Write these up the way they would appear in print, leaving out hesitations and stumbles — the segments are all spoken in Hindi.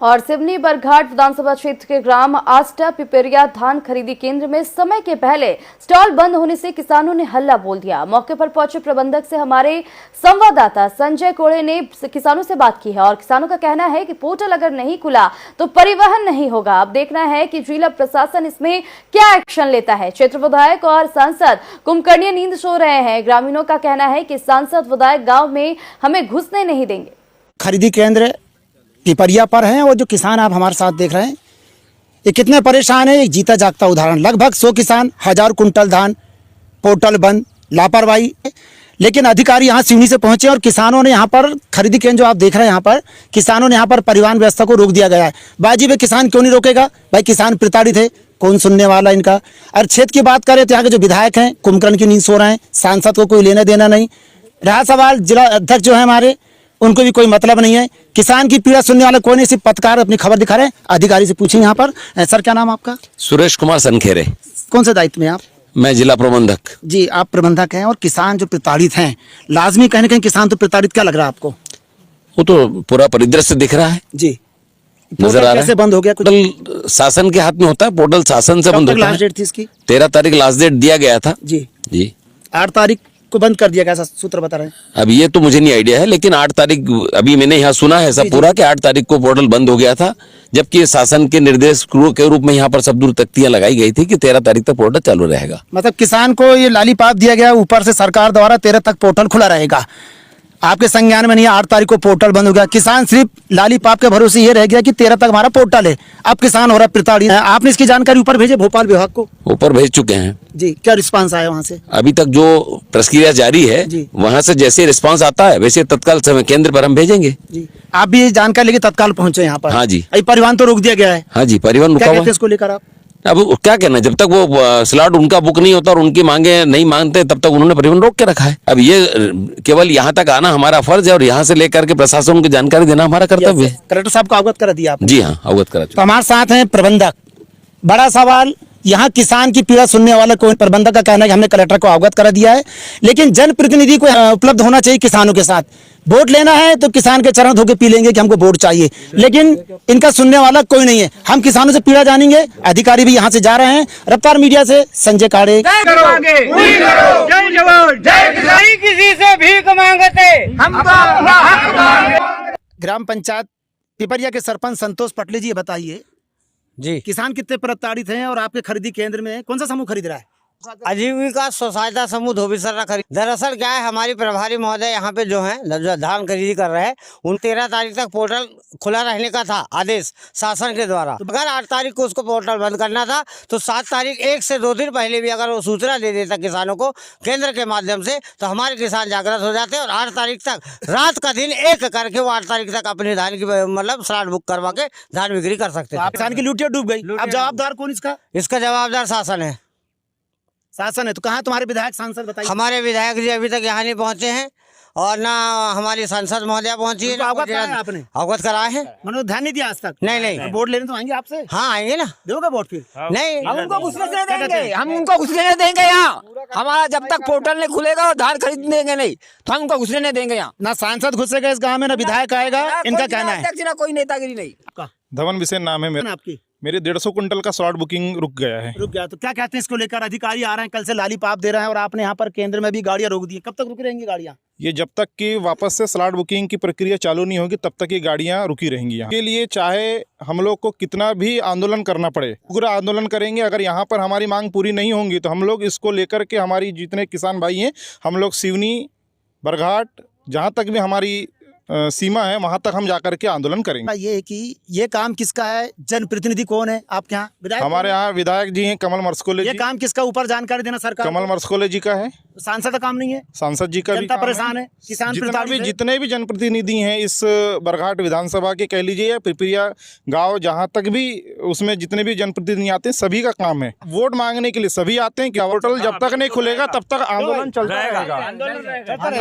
और सिवनी बरघाट विधानसभा क्षेत्र के ग्राम आस्टा पिपरिया धान खरीदी केंद्र में समय के पहले स्टॉल बंद होने से किसानों ने हल्ला बोल दिया। मौके पर पहुंचे प्रबंधक से हमारे संवाददाता संजय कोड़े ने किसानों से बात की है और किसानों का कहना है कि पोर्टल अगर नहीं खुला तो परिवहन नहीं होगा। अब देखना है कि जिला प्रशासन इसमें क्या एक्शन लेता है। क्षेत्र विधायक और सांसद कुंभकर्णीय नींद सो रहे हैं। ग्रामीणों का कहना है कि सांसद विधायक गाँव में हमें घुसने नहीं देंगे। खरीदी केंद्र पिपरिया पर हैं और जो किसान आप हमारे साथ देख रहे हैं ये कितने परेशान है। एक जीता जागता उदाहरण, लगभग 100 किसान 1000 कुंटल धान, पोर्टल बंद, लापरवाही। लेकिन अधिकारी यहाँ सिवनी से पहुंचे और किसानों ने यहाँ पर खरीदी केंद्र जो आप देख रहे हैं यहाँ पर किसानों ने यहाँ पर परिवहन व्यवस्था को रोक दिया गया है। बाजी में किसान क्यों नहीं रोकेगा भाई, किसान प्रताड़ित है, कौन सुनने वाला इनका। और क्षेत्र की बात करें तो यहाँ के जो विधायक हैं कुंभकर्ण की नींद सो रहे हैं, सांसद को कोई लेना देना नहीं। रहा सवाल जिला अध्यक्ष जो है हमारे, उनको भी कोई मतलब नहीं है। किसान की पीड़ा सुनने वाला कोई नहीं, सिर्फ पत्रकार अपनी खबर दिखा रहे हैं। अधिकारी से पूछेंगे यहाँ पर। सर क्या नाम आपका? सुरेश कुमार सनखेरे। कौन से दायित्व में आप? मैं जिला प्रबंधक। जी, आप प्रबंधक हैं। और किसान जो प्रताड़ित हैं, लाजमी कहीं ना कहीं किसान तो प्रताड़ित, क्या लग रहा है आपको? वो तो पूरा परिदृश्य दिख रहा है जी, नजर आ रहा है। कैसे बंद हो गया? पोर्टल शासन के हाथ में होता है, पोर्टल शासन से बंद होता है। लास्ट डेट थी इसकी 13 तारीख लास्ट डेट दिया गया था। जी जी 8 तारीख को बंद कर दिया गया, ऐसा सूत्र बता रहे हैं। अब ये तो मुझे नहीं आइडिया है, लेकिन 8 तारीख अभी मैंने यहाँ सुना है सब पूरा कि 8 तारीख को पोर्टल बंद हो गया था, जबकि शासन के निर्देश के रूप में यहाँ पर सब दूर तख्तियां लगाई गई थी कि 13 तारीख तक पोर्टल चालू रहेगा। मतलब किसान को ये लालीपाप दिया गया, ऊपर से सरकार द्वारा 13 तक पोर्टल खुला रहेगा। आपके संज्ञान में नहीं, 8 तारीख को पोर्टल बंद हो गया। किसान सिर्फ लालीपाप के भरोसे ये रह गया कि 13 तक हमारा पोर्टल है। अब किसान हो रहा प्रताड़ित है। आपने इसकी जानकारी ऊपर भेजे भोपाल विभाग को? ऊपर भेज चुके हैं जी, क्या रिस्पांस आया वहाँ से? अभी तक जो प्रक्रिया जारी है वहाँ से जैसे रिस्पांस आता है वैसे तत्काल समय केंद्र पर हम भेजेंगे। जी, आप भी ये जानकारी लेके तत्काल पहुंचे यहाँ पर? हाँ जी। परिवहन तो रोक दिया गया है? हाँ जी, परिवहन रुका हुआ है। इसको लेकर आप अब क्या कहना, जब तक वो स्लॉट उनका बुक नहीं होता और उनकी मांगे नहीं मानते तब तक उन्होंने परिवहन रोक के रखा है। अब ये केवल यहाँ तक आना हमारा फर्ज है और यहाँ से लेकर के प्रशासन को जानकारी देना हमारा कर्तव्य है। कलेक्टर साहब को अवगत करा दिया आपने? जी हाँ, अवगत करा। तो हमारे साथ हैं प्रबंधक। बड़ा सवाल, यहाँ किसान की पीड़ा सुनने वाला कोई प्रबंधक का कहना है कि हमने कलेक्टर को अवगत करा दिया है, लेकिन जनप्रतिनिधि को उपलब्ध होना चाहिए किसानों के साथ। वोट लेना है तो किसान के चरण धो के पी लेंगे कि हमको वोट चाहिए, लेकिन इनका सुनने वाला कोई नहीं है। हम किसानों से पीड़ा जानेंगे, अधिकारी भी यहाँ से जा रहे हैं। रफ्तार मीडिया से संजय काड़े। जय जवान जय किसान, किसी से भीख मांगते हम ग्राम पंचायत पिपरिया के सरपंच संतोष पटले जी, बताइए जी, किसान कितने प्रताड़ित हैं और आपके खरीदी केंद्र में कौन सा समूह खरीद रहा है? आजीविका स्वसहायता समूह धोबीसरा खरीद। दरअसल क्या है, हमारी प्रभारी महोदय यहाँ पे जो है जो धान खरीदी कर रहे हैं उन 13 तारीख तक पोर्टल खुला रहने का था आदेश शासन के द्वारा। तो अगर 8 तारीख को उसको पोर्टल बंद करना था तो 7 तारीख 1 से 2 दिन पहले भी अगर वो सूचना दे देता किसानों को केंद्र के माध्यम से तो हमारे किसान जागृत हो जाते और 8 तारीख तक रात का दिन एक करके वो 8 तारीख तक अपने धान की मतलब स्लॉट बुक करवा के धान बिक्री कर सकते हैं। किसान की लुटिया डूब गई। अब जवाबदार कौन इसका? इसका जवाबदार शासन है। शासन है तो कहाँ तुम्हारे विधायक सांसद बताइए? हमारे विधायक जी अभी तक यहाँ नहीं पहुँचे हैं और ना हमारी सांसद महोदया पहुंची है। आपने अवगत कराए हैं, मैंने ध्यान नहीं दिया आज तक। नहीं वोट लेने तो आएंगे आपसे? हाँ आएंगे ना। दोगे वोट फिर? नहीं, हम उनको घुसने नहीं देंगे, हम उनको घुसने नहीं देंगे यहाँ। हमारा जब तक पोर्टल नहीं खुलेगा और धान खरीद देंगे नहीं तो हम उनको घुसने नहीं देंगे यहाँ। ना सांसद घुसेगा इस गाँव में, ना विधायक आएगा, इनका कहना है। ना कोई नेतागिरी नहीं। धवन बिसेन नाम है मेरा। आपकी मेरे 150 कुंटल का स्लॉट बुकिंग रुक गया है। रुक गया तो क्या कहते हैं इसको लेकर? अधिकारी आ रहे हैं, कल से लालीपाप दे रहे हैं और आपने यहाँ पर केंद्र में भी गाड़ियाँ रोक दी। कब तक रुकी रहेंगी गाड़ियाँ? ये जब तक कि वापस से स्लॉट बुकिंग की प्रक्रिया चालू नहीं होगी तब तक ये गाड़ियाँ रुकी रहेंगी। यहाँ के लिए चाहे हम लोग को कितना भी आंदोलन करना पड़े, पूरा आंदोलन करेंगे। अगर यहाँ पर हमारी मांग पूरी नहीं होंगी तो हम लोग इसको लेकर के हमारी जितने किसान भाई हैं, हम लोग सिवनी बरघाट जहाँ तक भी हमारी सीमा है वहां तक हम जाकर के आंदोलन करेंगे। ये है कि ये काम किसका है? जनप्रतिनिधि कौन है आपके यहाँ? विधायक? हमारे यहाँ विधायक जी हैं कमल मर्सकोले जी। ये काम किसका ऊपर जानकारी देना सरकार? कमल मर्सकोले जी का है। सांसद का काम नहीं है? सांसद जी का भी काम परेशान है, किसान जितने भी जनप्रतिनिधि हैं इस बरघाट विधानसभा के कह लीजिए या पिपरिया गांव जहां तक भी उसमें जितने भी जनप्रतिनिधि आते हैं सभी का काम है। वोट मांगने के लिए सभी आते हैं। पोर्टल जब तक नहीं खुलेगा तब तक आंदोलन चलता रहेगा।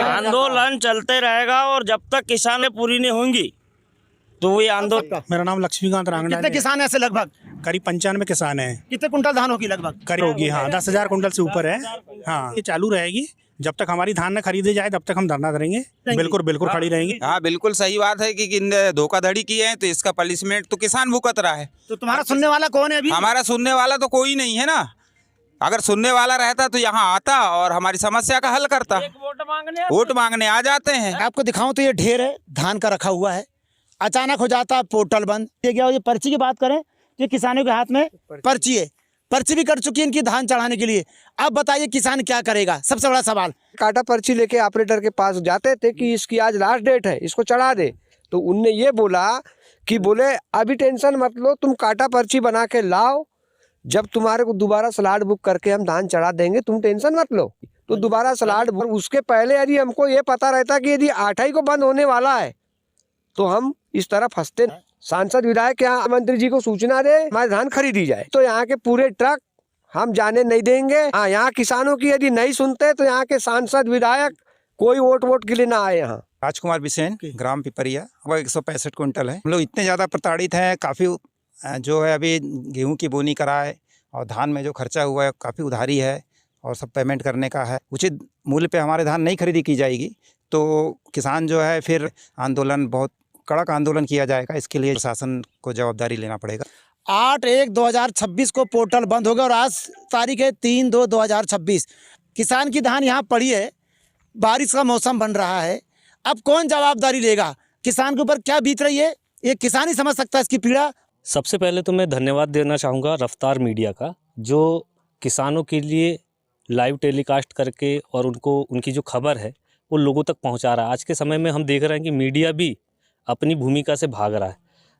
आंदोलन चलते रहेगा और जब तक किसान पूरी नहीं होंगी तो ये आंदोलन। मेरा नाम लक्ष्मीकांत रांगड़ा। कितने किसान ऐसे? लगभग करीब 95 किसान हैं। कितने कुंटल धान होगी लगभग? करीब होगी हाँ 10,000 कुंटल से ऊपर है। हाँ ये चालू रहेगी जब तक हमारी धान न खरीदे जाए तब तक हम धरना करेंगे। बिल्कुल बिल्कुल खड़ी रहेंगे। हाँ बिल्कुल सही बात है कि धोखाधड़ी की है तो इसका पनिशमेंट तो किसान भुगत रहा है। तो तुम्हारा सुनने वाला कौन है अभी? हमारा सुनने वाला तो कोई नहीं है ना। अगर सुनने वाला रहता तो यहाँ आता और हमारी समस्या का हल करता। वोट मांगने आ जाते हैं। आपको दिखाऊं तो ये ढेर है धान का रखा हुआ है, अचानक हो जाता है पोर्टल बंद। ये क्या, ये पर्ची की बात करें, ये किसानों के हाथ में पर्ची है, पर्ची भी कट चुकी है इनकी धान चढ़ाने के लिए। अब बताइए किसान क्या करेगा, सबसे बड़ा सवाल। काटा पर्ची लेके ऑपरेटर के पास जाते थे कि इसकी आज लास्ट डेट है, इसको चढ़ा दे। तो उनने ये बोला कि बोले अभी टेंशन मत लो, तुम काटा पर्ची बना के लाओ, जब तुम्हारे को दोबारा स्लॉट बुक करके हम धान चढ़ा देंगे, तुम टेंशन मत लो। तो दोबारा स्लॉट बुक, उसके पहले यदि हमको ये पता रहता कि यदि 8 को बंद होने वाला है तो हम इस तरह फंसते। सांसद विधायक यहाँ मंत्री जी को सूचना दे हमारी धान खरीदी जाए, तो यहाँ के पूरे ट्रक हम जाने नहीं देंगे। हाँ, यहाँ किसानों की यदि नहीं सुनते तो यहाँ के सांसद विधायक कोई वोट के लिए ना आए। यहाँ राजकुमार बिसेन, ग्राम पिपरिया, वो 165 क्विंटल है। हम लोग इतने ज़्यादा प्रताड़ित हैं, काफ़ी जो है अभी गेहूं की बोनी कराए और धान में जो खर्चा हुआ है काफ़ी उधारी है और सब पेमेंट करने का है। उचित मूल्य पे हमारे धान नहीं खरीदी की जाएगी तो किसान जो है फिर आंदोलन, बहुत कड़क आंदोलन किया जाएगा। इसके लिए प्रशासन को जवाबदारी लेना पड़ेगा। 8/1/2026 को पोर्टल बंद होगा और आज तारीख है 3/2/2026। किसान की धान यहाँ पड़ी है, बारिश का मौसम बन रहा है, अब कौन जवाबदारी लेगा? किसान के ऊपर क्या बीत रही है ये किसान ही समझ सकता है इसकी पीड़ा। सबसे पहले तो मैं धन्यवाद देना चाहूँगा रफ्तार मीडिया का, जो किसानों के लिए लाइव टेलीकास्ट करके और उनको उनकी जो खबर है वो लोगों तक पहुँचा रहा है। आज के समय में हम देख रहे हैं कि मीडिया भी अपनी भूमिका से भाग रहा है।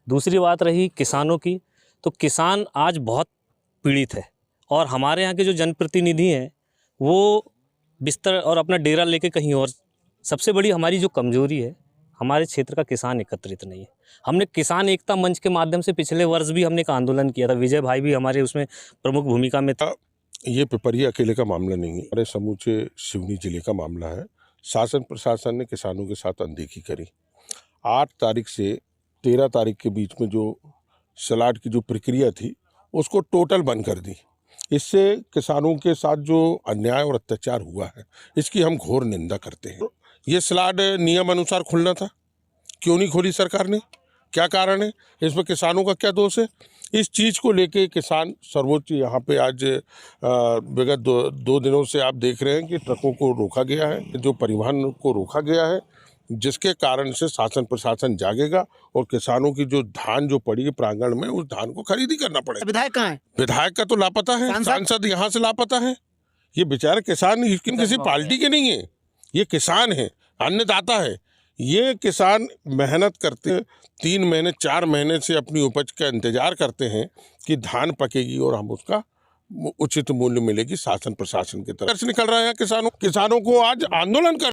दूसरी बात रही किसानों की, तो किसान आज बहुत पीड़ित है और हमारे यहाँ के जो जनप्रतिनिधि हैं वो बिस्तर और अपना डेरा लेके कहीं और। सबसे बड़ी हमारी जो कमजोरी है, हमारे क्षेत्र का किसान एकत्रित नहीं है। हमने किसान एकता मंच के माध्यम से पिछले वर्ष भी हमने एक आंदोलन किया था, विजय भाई भी हमारे उसमें प्रमुख भूमिका में था। ये पिपरिया अकेले का मामला नहीं है, हमारे समूचे सिवनी जिले का मामला है। शासन प्रशासन ने किसानों के साथ अनदेखी करी। 8 तारीख से 13 तारीख के बीच में जो स्लॉट की जो प्रक्रिया थी उसको टोटल बंद कर दी। इससे किसानों के साथ जो अन्याय और अत्याचार हुआ है इसकी हम घोर निंदा करते हैं। ये स्लॉट नियम अनुसार खुलना था, क्यों नहीं खोली सरकार ने? क्या कारण है? इसमें किसानों का क्या दोष है? इस चीज़ को लेके किसान सर्वोच्च यहाँ पे आज विगत दो दिनों से आप देख रहे हैं कि ट्रकों को रोका गया है, जो परिवहन को रोका गया है, जिसके कारण से शासन प्रशासन जागेगा और किसानों की जो धान जो पड़ी है प्रांगण में, उस धान को खरीदी करना पड़ेगा। विधायक कहाँ है? विधायक का तो लापता है, सांसद यहाँ से लापता है। ये बेचारे किसान किसी पार्टी के नहीं है, ये किसान है, अन्नदाता है। ये किसान मेहनत करते हैं, 3 महीने 4 महीने से अपनी उपज का इंतजार करते हैं कि धान पकेगी और हम उसका उचित मूल्य मिलेगी शासन प्रशासन की तरफ से निकल रहा है। किसानों को आज आंदोलन कर